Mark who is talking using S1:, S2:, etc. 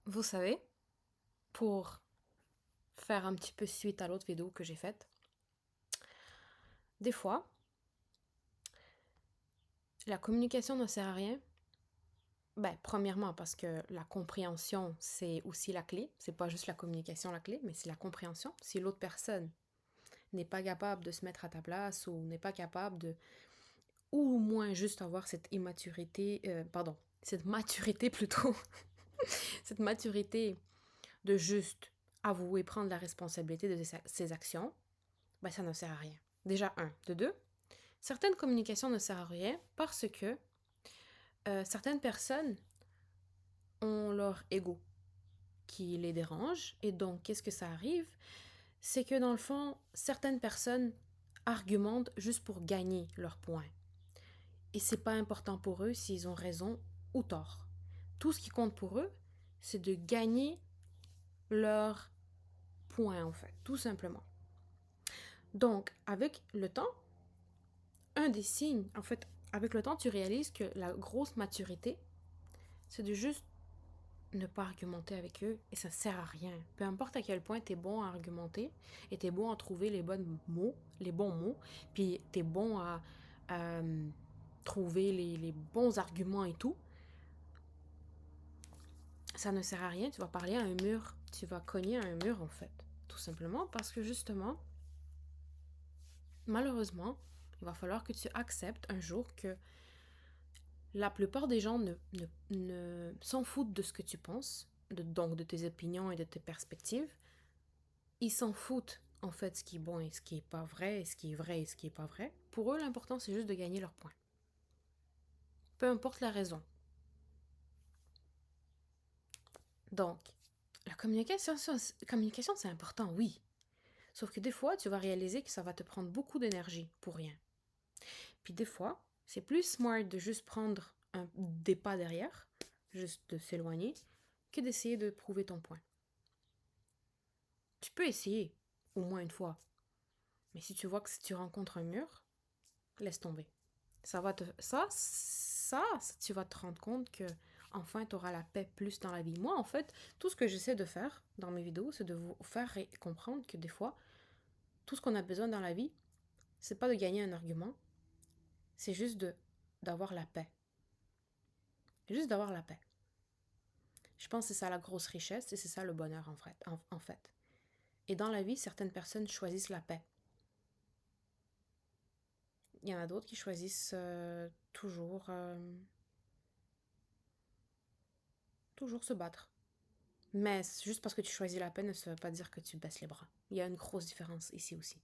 S1: Vous savez, pour faire un petit peu suite à l'autre vidéo que j'ai faite, des fois, la communication ne sert à rien. Ben, premièrement, parce que la compréhension, c'est aussi la clé. C'est pas juste la communication la clé, mais c'est la compréhension. Si l'autre personne n'est pas capable de se mettre à ta place ou n'est pas capable de, ou au moins juste avoir cette immaturité, pardon, cette maturité plutôt, cette maturité de juste avouer, prendre la responsabilité de ses actions, ben ça ne sert à rien. Déjà, un. De deux, certaines communications ne servent à rien parce que certaines personnes ont leur ego qui les dérange. Et donc, qu'est-ce que ça arrive? C'est que dans le fond, certaines personnes argumentent juste pour gagner leur point. Et c'est pas important pour eux s'ils ont raison ou tort. Tout ce qui compte pour eux, c'est de gagner leur point, en fait, tout simplement. Donc, avec le temps, un des signes, en fait, avec le temps, tu réalises que la grosse maturité, c'est de juste ne pas argumenter avec eux et ça sert à rien. Peu importe à quel point t'es bon à argumenter et t'es bon à trouver les bons mots, puis t'es bon à trouver les bons arguments et tout, ça ne sert à rien. Tu vas parler à un mur, tu vas cogner à un mur en fait. Tout simplement parce que justement, malheureusement, il va falloir que tu acceptes un jour que la plupart des gens ne s'en foutent de ce que tu penses, donc de tes opinions et de tes perspectives. Ils s'en foutent, en fait, ce qui est bon et ce qui est pas vrai, et ce qui est vrai et ce qui est pas vrai. Pour eux, l'important, c'est juste de gagner leur point. Peu importe la raison. Donc, la communication, c'est important, oui. Sauf que des fois, tu vas réaliser que ça va te prendre beaucoup d'énergie pour rien. Puis des fois, c'est plus smart de juste prendre des pas derrière, juste de s'éloigner, que d'essayer de prouver ton point. Tu peux essayer, au moins une fois. Mais si tu vois que si tu rencontres un mur, laisse tomber. Tu vas te rendre compte que enfin tu auras la paix plus dans la vie. Moi, en fait, tout ce que j'essaie de faire dans mes vidéos, c'est de vous faire comprendre que des fois, tout ce qu'on a besoin dans la vie, c'est pas de gagner un argument, c'est juste d'avoir la paix. Juste d'avoir la paix. Je pense que c'est ça la grosse richesse et c'est ça le bonheur en fait. Et dans la vie, certaines personnes choisissent la paix. Il y en a d'autres qui choisissent toujours se battre. Mais juste parce que tu choisis la paix ne veut pas dire que tu baisses les bras. Il y a une grosse différence ici aussi.